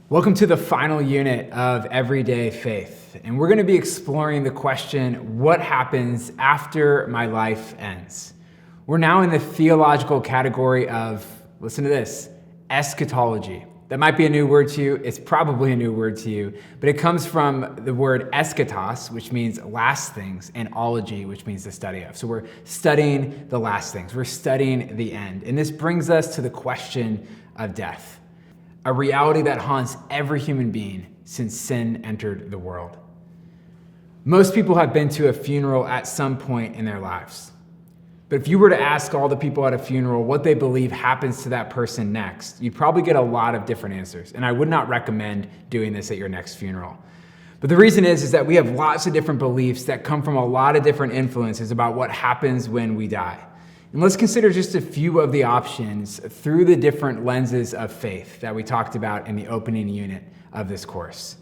Welcome to the final unit of Everyday Faith, and we're going to be exploring the question, what happens after my life ends? We're now in the theological category of, listen to this, eschatology. That might be a new word to you. It's probably a new word to you, but it comes from the word eschatos, which means last things, and ology, which means the study of. So we're studying the last things. We're studying the end. And this brings us to the question of death, a reality that haunts every human being since sin entered the world. Most people have been to a funeral at some point in their lives. But if you were to ask all the people at a funeral what they believe happens to that person next, you'd probably get a lot of different answers. And I would not recommend doing this at your next funeral. But the reason is that we have lots of different beliefs that come from a lot of different influences about what happens when we die. And let's consider just a few of the options through the different lenses of faith that we talked about in the opening unit of this course.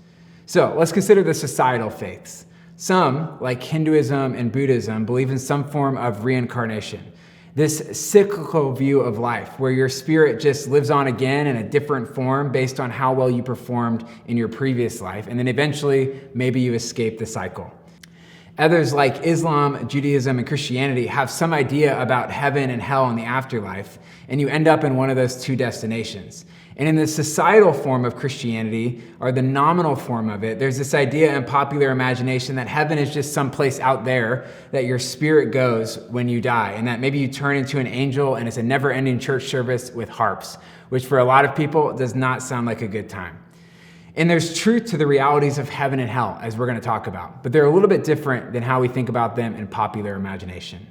So let's consider the societal faiths. Some, like Hinduism and Buddhism, believe in some form of reincarnation. This cyclical view of life where your spirit just lives on again in a different form based on how well you performed in your previous life. And then eventually, maybe you escape the cycle. Others like Islam, Judaism, and Christianity have some idea about heaven and hell and the afterlife, and you end up in one of those two destinations. And in the societal form of Christianity, or the nominal form of it, there's this idea in popular imagination that heaven is just someplace out there that your spirit goes when you die, and that maybe you turn into an angel and it's a never-ending church service with harps, which for a lot of people does not sound like a good time. And there's truth to the realities of heaven and hell, as we're going to talk about, but they're a little bit different than how we think about them in popular imagination.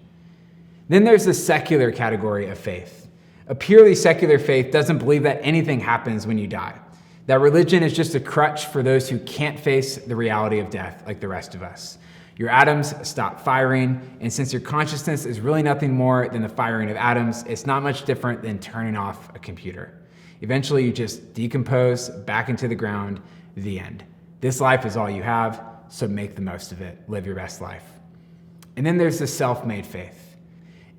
Then there's the secular category of faith. A purely secular faith doesn't believe that anything happens when you die, that religion is just a crutch for those who can't face the reality of death like the rest of us. Your atoms stop firing, and since your consciousness is really nothing more than the firing of atoms, it's not much different than turning off a computer. Eventually, you just decompose back into the ground, the end. This life is all you have, so make the most of it. Live your best life. And then there's the self-made faith.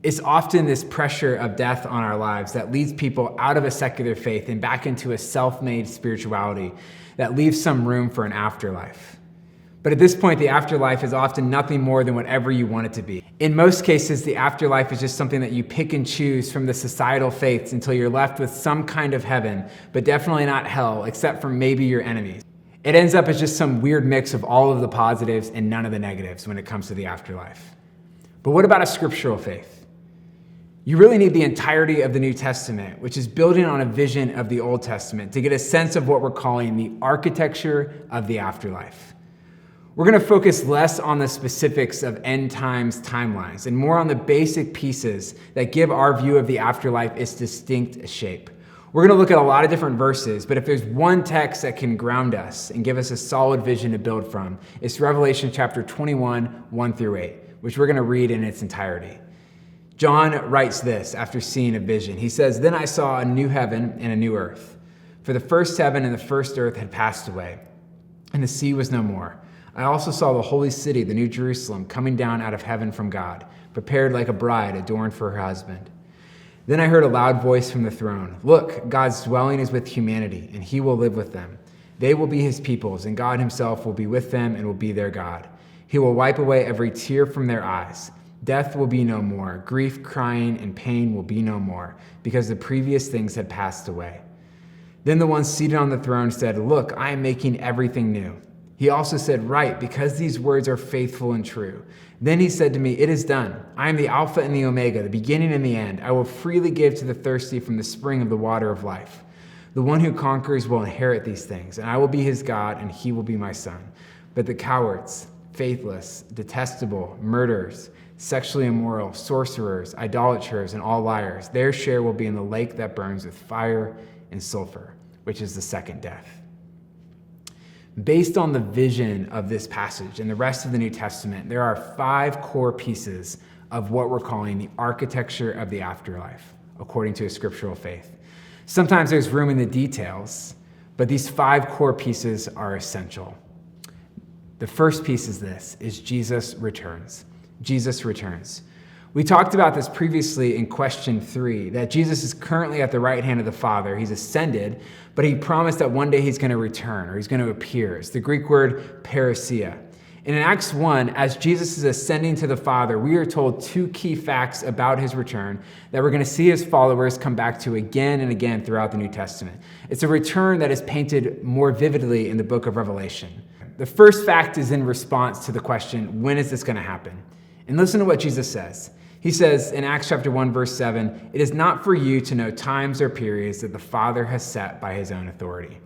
It's often this pressure of death on our lives that leads people out of a secular faith and back into a self-made spirituality that leaves some room for an afterlife. But at this point, the afterlife is often nothing more than whatever you want it to be. In most cases, the afterlife is just something that you pick and choose from the societal faiths until you're left with some kind of heaven, but definitely not hell, except for maybe your enemies. It ends up as just some weird mix of all of the positives and none of the negatives when it comes to the afterlife. But what about a scriptural faith? You really need the entirety of the New Testament, which is building on a vision of the Old Testament, to get a sense of what we're calling the architecture of the afterlife. We're going to focus less on the specifics of end times timelines and more on the basic pieces that give our view of the afterlife its distinct shape. We're going to look at a lot of different verses, but if there's one text that can ground us and give us a solid vision to build from, it's Revelation chapter 21, 1 through 8, which we're going to read in its entirety. John writes this after seeing a vision. He says, "Then I saw a new heaven and a new earth. For the first heaven and the first earth had passed away, and the sea was no more. I also saw the holy city, the New Jerusalem, coming down out of heaven from God, prepared like a bride adorned for her husband. Then I heard a loud voice from the throne. 'Look, God's dwelling is with humanity, and he will live with them. They will be his peoples, and God himself will be with them and will be their God. He will wipe away every tear from their eyes. Death will be no more. Grief, crying, and pain will be no more, because the previous things had passed away.' Then the one seated on the throne said, 'Look, I am making everything new.' He also said, 'Write, because these words are faithful and true.' Then he said to me, 'It is done. I am the Alpha and the Omega, the beginning and the end. I will freely give to the thirsty from the spring of the water of life. The one who conquers will inherit these things, and I will be his God, and he will be my son. But the cowards, faithless, detestable, murderers, sexually immoral, sorcerers, idolaters, and all liars, their share will be in the lake that burns with fire and sulfur, which is the second death." Based on the vision of this passage and the rest of the New Testament, there are 5 core pieces of what we're calling the architecture of the afterlife, according to a scriptural faith. Sometimes there's room in the details, but these 5 core pieces are essential. The first piece is this, is Jesus returns. Jesus returns. We talked about this previously in question 3, that Jesus is currently at the right hand of the Father. He's ascended, but he promised that one day he's going to return, or he's going to appear. It's the Greek word parousia. And in Acts 1, as Jesus is ascending to the Father, we are told 2 key facts about his return that we're going to see his followers come back to again and again throughout the New Testament. It's a return that is painted more vividly in the book of Revelation. The first fact is in response to the question, when is this going to happen? And listen to what Jesus says. He says in Acts chapter 1, verse 7, "It is not for you to know times or periods that the Father has set by his own authority."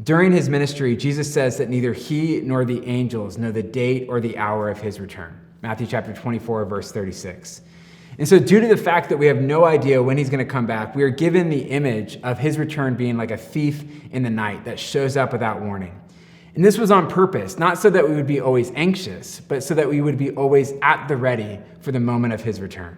During his ministry, Jesus says that neither he nor the angels know the date or the hour of his return. Matthew chapter 24, verse 36. And so due to the fact that we have no idea when he's going to come back, we are given the image of his return being like a thief in the night that shows up without warning. And this was on purpose, not so that we would be always anxious, but so that we would be always at the ready for the moment of his return.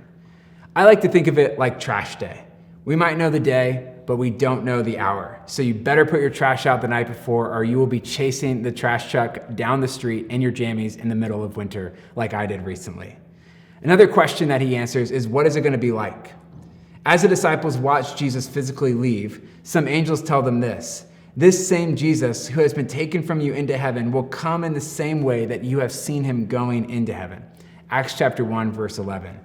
I like to think of it like trash day. We might know the day, but we don't know the hour. So you better put your trash out the night before, or you will be chasing the trash truck down the street in your jammies in the middle of winter, like I did recently. Another question that he answers is, what is it going to be like? As the disciples watch Jesus physically leave, some angels tell them this: "This same Jesus who has been taken from you into heaven will come in the same way that you have seen him going into heaven." Acts chapter 1, verse 11.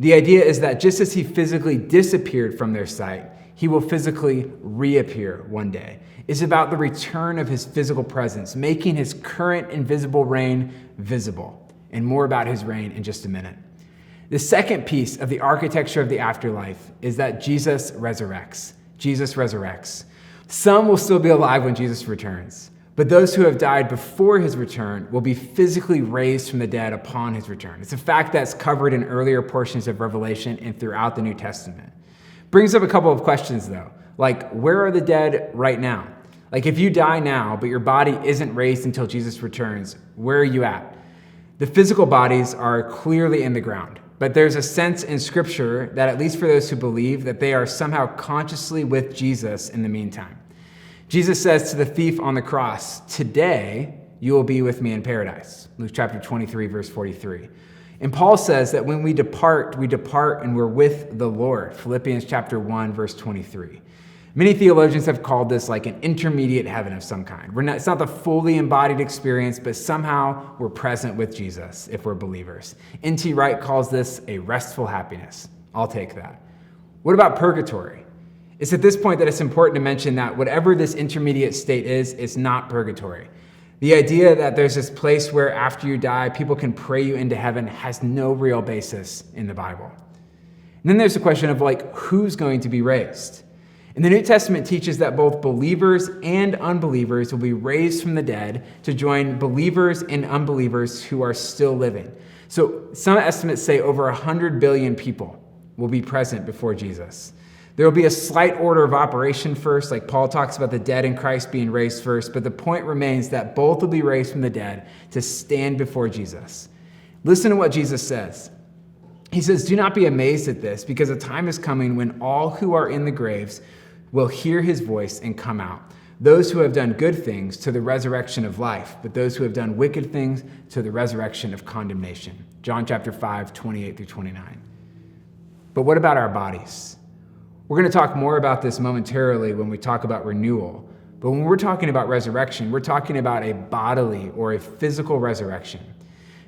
The idea is that just as he physically disappeared from their sight, he will physically reappear one day. It's about the return of his physical presence, making his current invisible reign visible. And more about his reign in just a minute. The second piece of the architecture of the afterlife is that Jesus resurrects. Jesus resurrects. Some will still be alive when Jesus returns, but those who have died before his return will be physically raised from the dead upon his return. It's a fact that's covered in earlier portions of Revelation and throughout the New Testament. Brings up a couple of questions though, like where are the dead right now? Like if you die now, but your body isn't raised until Jesus returns, where are you at? The physical bodies are clearly in the ground, but there's a sense in Scripture that at least for those who believe that they are somehow consciously with Jesus in the meantime. Jesus says to the thief on the cross, "Today you will be with me in paradise." Luke chapter 23, verse 43. And Paul says that when we depart and we're with the Lord. Philippians chapter 1, verse 23. Many theologians have called this like an intermediate heaven of some kind. It's not the fully embodied experience, but somehow we're present with Jesus if we're believers. N.T. Wright calls this a restful happiness. I'll take that. What about purgatory? It's at this point that it's important to mention that whatever this intermediate state is, it's not purgatory. The idea that there's this place where after you die, people can pray you into heaven has no real basis in the Bible. And then there's the question of like, who's going to be raised? And the New Testament teaches that both believers and unbelievers will be raised from the dead to join believers and unbelievers who are still living. So some estimates say over 100 billion people will be present before Jesus. There will be a slight order of operation first, like Paul talks about the dead in Christ being raised first, but the point remains that both will be raised from the dead to stand before Jesus. Listen to what Jesus says. He says, "Do not be amazed at this, because a time is coming when all who are in the graves will hear his voice and come out. Those who have done good things to the resurrection of life, but those who have done wicked things to the resurrection of condemnation." John chapter 5, 28 through 29. But what about our bodies? We're going to talk more about this momentarily when we talk about renewal. But when we're talking about resurrection, we're talking about a bodily or a physical resurrection.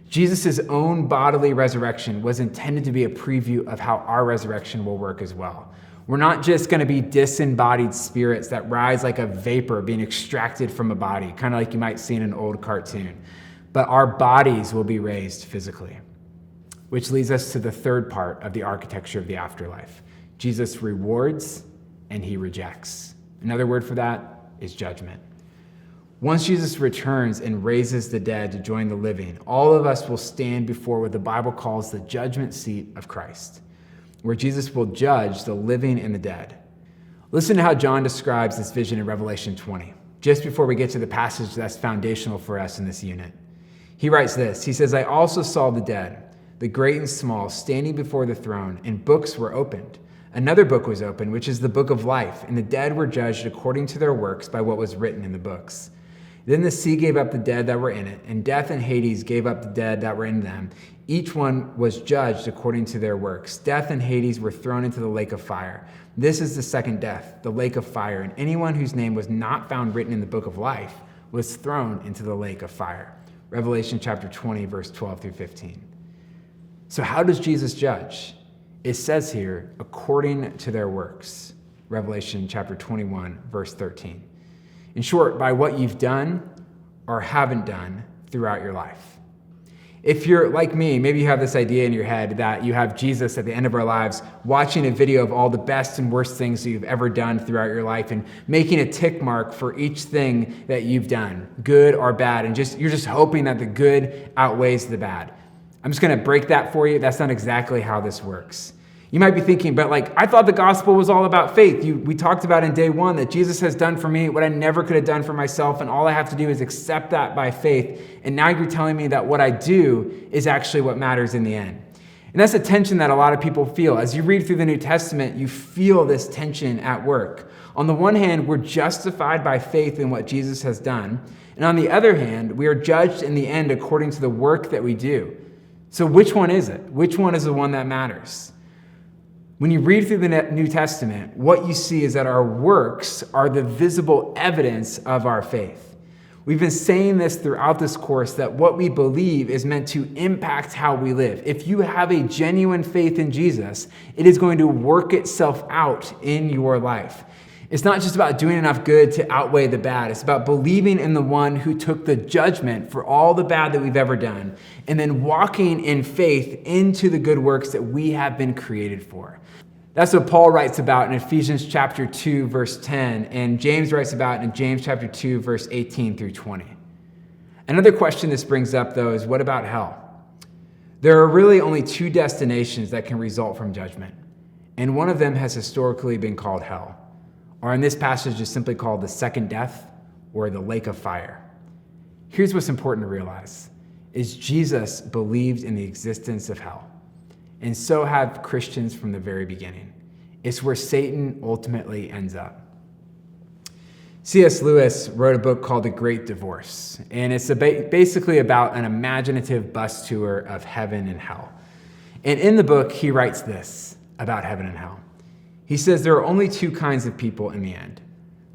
Jesus' own bodily resurrection was intended to be a preview of how our resurrection will work as well. We're not just going to be disembodied spirits that rise like a vapor being extracted from a body, kind of like you might see in an old cartoon, but our bodies will be raised physically. Which leads us to the third part of the architecture of the afterlife. Jesus rewards and he rejects. Another word for that is judgment. Once Jesus returns and raises the dead to join the living, all of us will stand before what the Bible calls the judgment seat of Christ, where Jesus will judge the living and the dead. Listen to how John describes this vision in Revelation 20, just before we get to the passage that's foundational for us in this unit. He writes this. He says, "I also saw the dead, the great and small, standing before the throne, and books were opened. Another book was opened, which is the book of life, and the dead were judged according to their works by what was written in the books. Then the sea gave up the dead that were in it, and death and Hades gave up the dead that were in them, Each one was judged according to their works. Death and Hades were thrown into the lake of fire. This is the second death, the lake of fire, and anyone whose name was not found written in the book of life was thrown into the lake of fire. Revelation chapter 20, verse 12 through 15. So how does Jesus judge? It says here, according to their works. Revelation chapter 21, verse 13. In short, by what you've done or haven't done throughout your life. If you're like me, maybe you have this idea in your head that you have Jesus at the end of our lives watching a video of all the best and worst things that you've ever done throughout your life and making a tick mark for each thing that you've done, good or bad, and you're just hoping that the good outweighs the bad. I'm just going to break that for you. That's not exactly how this works. You might be thinking, but I thought the gospel was all about faith. We talked about in day one that Jesus has done for me what I never could have done for myself, and all I have to do is accept that by faith. And now you're telling me that what I do is actually what matters in the end. And that's a tension that a lot of people feel. As you read through the New Testament, you feel this tension at work. On the one hand, we're justified by faith in what Jesus has done. And on the other hand, we are judged in the end according to the work that we do. So which one is it? Which one is the one that matters? When you read through the New Testament, what you see is that our works are the visible evidence of our faith. We've been saying this throughout this course, that what we believe is meant to impact how we live. If you have a genuine faith in Jesus, it is going to work itself out in your life. It's not just about doing enough good to outweigh the bad. It's about believing in the one who took the judgment for all the bad that we've ever done, and then walking in faith into the good works that we have been created for. That's what Paul writes about in Ephesians chapter 2, verse 10, and James writes about in James chapter 2, verse 18 through 20. Another question this brings up, though, is what about hell? There are really only two destinations that can result from judgment, and one of them has historically been called hell, or in this passage is simply called the second death or the lake of fire. Here's what's important to realize, is Jesus believed in the existence of hell. And so have Christians from the very beginning. It's where Satan ultimately ends up. C.S. Lewis wrote a book called The Great Divorce, and it's basically about an imaginative bus tour of heaven and hell. And in the book, he writes this about heaven and hell. He says there are only two kinds of people in the end: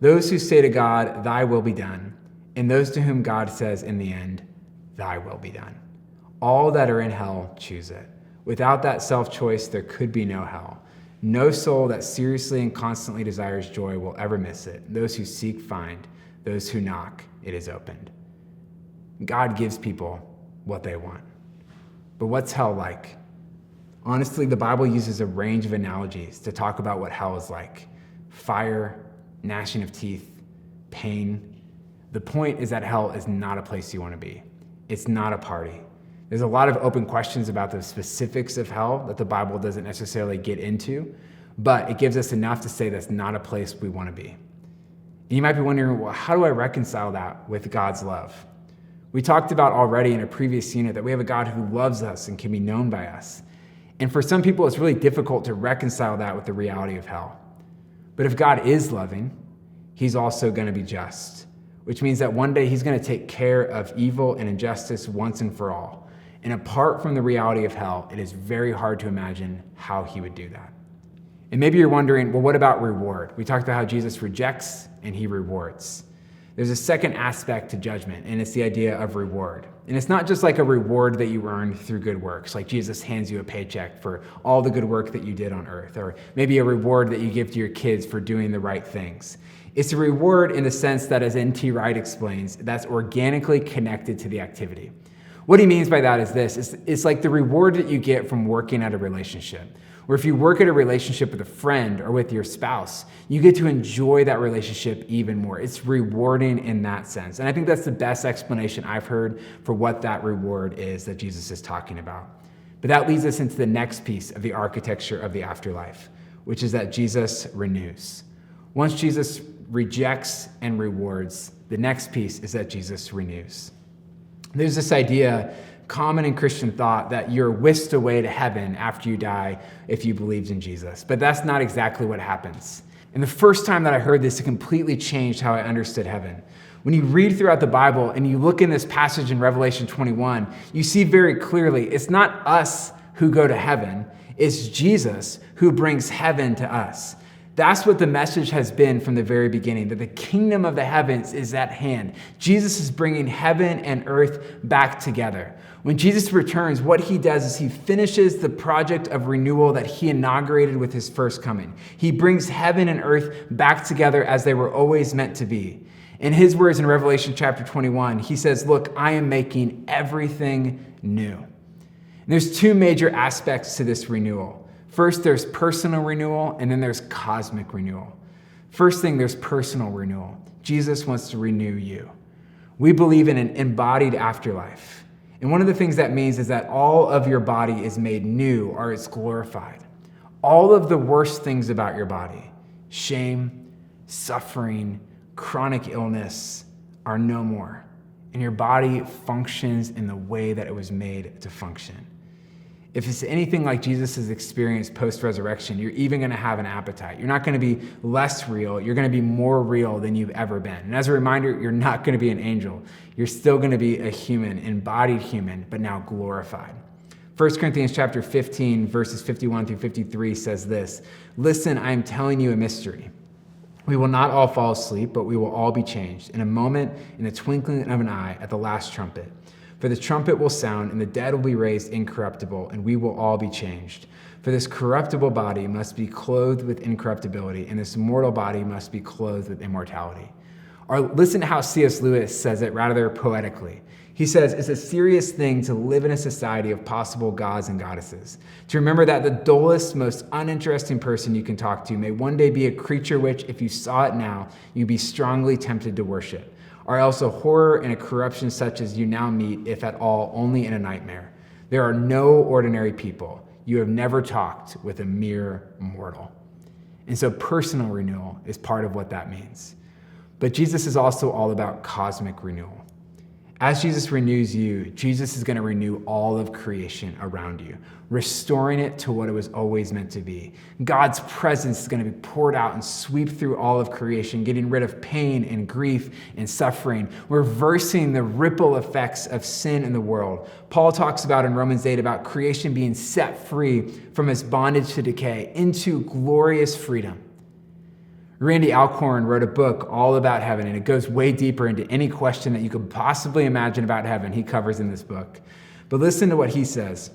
those who say to God, "Thy will be done," and those to whom God says in the end, "Thy will be done." All that are in hell choose it. Without that self-choice, there could be no hell. No soul that seriously and constantly desires joy will ever miss it. Those who seek find. Those who knock, it is opened. God gives people what they want. But what's hell like? Honestly, the Bible uses a range of analogies to talk about what hell is like. Fire, gnashing of teeth, pain. The point is that hell is not a place you want to be. It's not a party. There's a lot of open questions about the specifics of hell that the Bible doesn't necessarily get into, but it gives us enough to say that's not a place we want to be. And you might be wondering, well, how do I reconcile that with God's love? We talked about already in a previous unit that we have a God who loves us and can be known by us. And for some people, it's really difficult to reconcile that with the reality of hell. But if God is loving, he's also going to be just, which means that one day he's going to take care of evil and injustice once and for all. And apart from the reality of hell, it is very hard to imagine how he would do that. And maybe you're wondering, well, what about reward? We talked about how Jesus rejects and he rewards. There's a second aspect to judgment, and it's the idea of reward. And it's not just like a reward that you earn through good works, like Jesus hands you a paycheck for all the good work that you did on earth, or maybe a reward that you give to your kids for doing the right things. It's a reward in the sense that, as N.T. Wright explains, that's organically connected to the activity. What he means by that is this: it's like the reward that you get from working at a relationship. Where if you work at a relationship with a friend or with your spouse, you get to enjoy that relationship even more. It's rewarding in that sense. And I think that's the best explanation I've heard for what that reward is that Jesus is talking about. But that leads us into the next piece of the architecture of the afterlife, which is that Jesus renews. Once Jesus rejects and rewards, the next piece is that Jesus renews. There's this idea, common in Christian thought, that you're whisked away to heaven after you die if you believed in Jesus. But that's not exactly what happens. And the first time that I heard this, it completely changed how I understood heaven. When you read throughout the Bible and you look in this passage in Revelation 21, you see very clearly it's not us who go to heaven, it's Jesus who brings heaven to us. That's what the message has been from the very beginning, that the kingdom of the heavens is at hand. Jesus is bringing heaven and earth back together. When Jesus returns, what he does is he finishes the project of renewal that he inaugurated with his first coming. He brings heaven and earth back together as they were always meant to be. In his words in Revelation chapter 21, he says, "Look, I am making everything new." And there's two major aspects to this renewal. First, there's personal renewal, and then there's cosmic renewal. First thing, there's personal renewal. Jesus wants to renew you. We believe in an embodied afterlife. And one of the things that means is that all of your body is made new or it's glorified. All of the worst things about your body, shame, suffering, chronic illness, are no more. And your body functions in the way that it was made to function. If it's anything like Jesus' experience post-resurrection, you're even going to have an appetite. You're not going to be less real. You're going to be more real than you've ever been. And as a reminder, you're not going to be an angel. You're still going to be a human, embodied human, but now glorified. 1 Corinthians chapter 15, verses 51 through 53 says this, "Listen, I am telling you a mystery. We will not all fall asleep, but we will all be changed in a moment, in the twinkling of an eye, at the last trumpet. For the trumpet will sound, and the dead will be raised incorruptible, and we will all be changed. For this corruptible body must be clothed with incorruptibility, and this mortal body must be clothed with immortality." Or listen to how C.S. Lewis says it rather poetically. He says, "It's a serious thing to live in a society of possible gods and goddesses. To remember that the dullest, most uninteresting person you can talk to may one day be a creature which, if you saw it now, you'd be strongly tempted to worship. Or else a horror and a corruption such as you now meet, if at all, only in a nightmare. There are no ordinary people. You have never talked with a mere mortal." And so personal renewal is part of what that means. But Jesus is also all about cosmic renewal. As Jesus renews you, Jesus is going to renew all of creation around you, restoring it to what it was always meant to be. God's presence is going to be poured out and sweep through all of creation, getting rid of pain and grief and suffering, reversing the ripple effects of sin in the world. Paul talks about in Romans 8 about creation being set free from its bondage to decay into glorious freedom. Randy Alcorn wrote a book all about heaven, and it goes way deeper into any question that you could possibly imagine about heaven he covers in this book. But listen to what he says.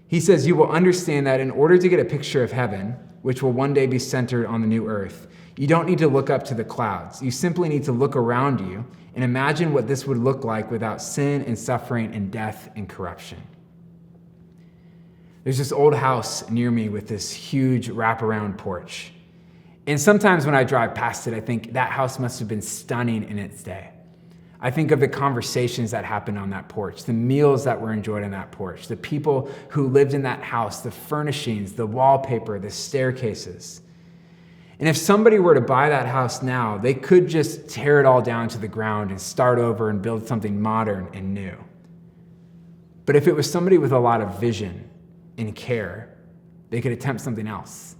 He says, "You will understand that in order to get a picture of heaven, which will one day be centered on the new earth, you don't need to look up to the clouds. You simply need to look around you and imagine what this would look like without sin and suffering and death and corruption." There's this old house near me with this huge wraparound porch. And sometimes when I drive past it, I think that house must have been stunning in its day. I think of the conversations that happened on that porch, the meals that were enjoyed on that porch, the people who lived in that house, the furnishings, the wallpaper, the staircases. And if somebody were to buy that house now, they could just tear it all down to the ground and start over and build something modern and new. But if it was somebody with a lot of vision and care, they could attempt something else.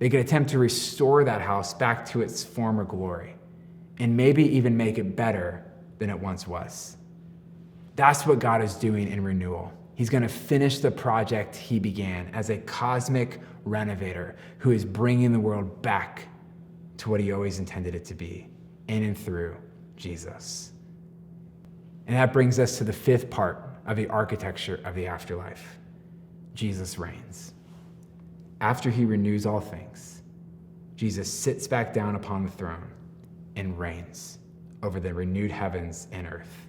They could attempt to restore that house back to its former glory and maybe even make it better than it once was. That's what God is doing in renewal. He's going to finish the project he began as a cosmic renovator who is bringing the world back to what he always intended it to be, in and through Jesus. And that brings us to the fifth part of the architecture of the afterlife. Jesus reigns. After he renews all things, Jesus sits back down upon the throne and reigns over the renewed heavens and earth.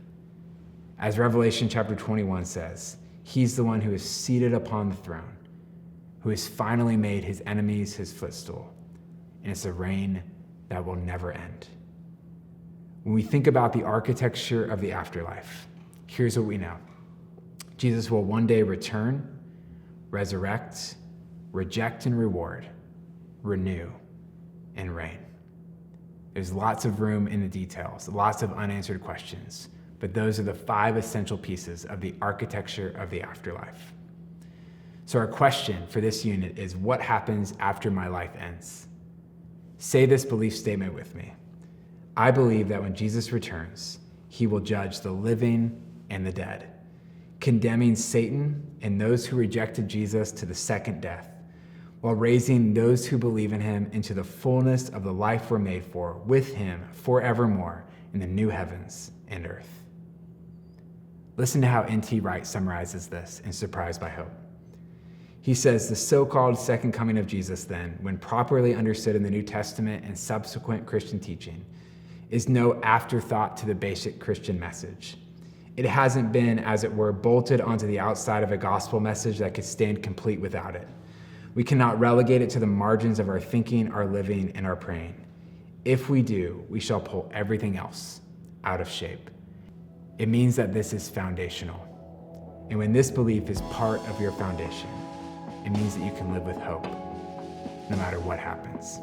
As Revelation chapter 21 says, he's the one who is seated upon the throne, who has finally made his enemies his footstool. And it's a reign that will never end. When we think about the architecture of the afterlife, here's what we know. Jesus will one day return, resurrect, reject and reward, renew, and reign. There's lots of room in the details, lots of unanswered questions, but those are the 5 essential pieces of the architecture of the afterlife. So our question for this unit is, what happens after my life ends? Say this belief statement with me. I believe that when Jesus returns, he will judge the living and the dead, condemning Satan and those who rejected Jesus to the second death, while raising those who believe in him into the fullness of the life we're made for with him forevermore in the new heavens and earth. Listen to how N.T. Wright summarizes this in Surprised by Hope. He says, the so-called second coming of Jesus then, when properly understood in the New Testament and subsequent Christian teaching, is no afterthought to the basic Christian message. It hasn't been, as it were, bolted onto the outside of a gospel message that could stand complete without it. We cannot relegate it to the margins of our thinking, our living, and our praying. If we do, we shall pull everything else out of shape. It means that this is foundational. And when this belief is part of your foundation, it means that you can live with hope, no matter what happens.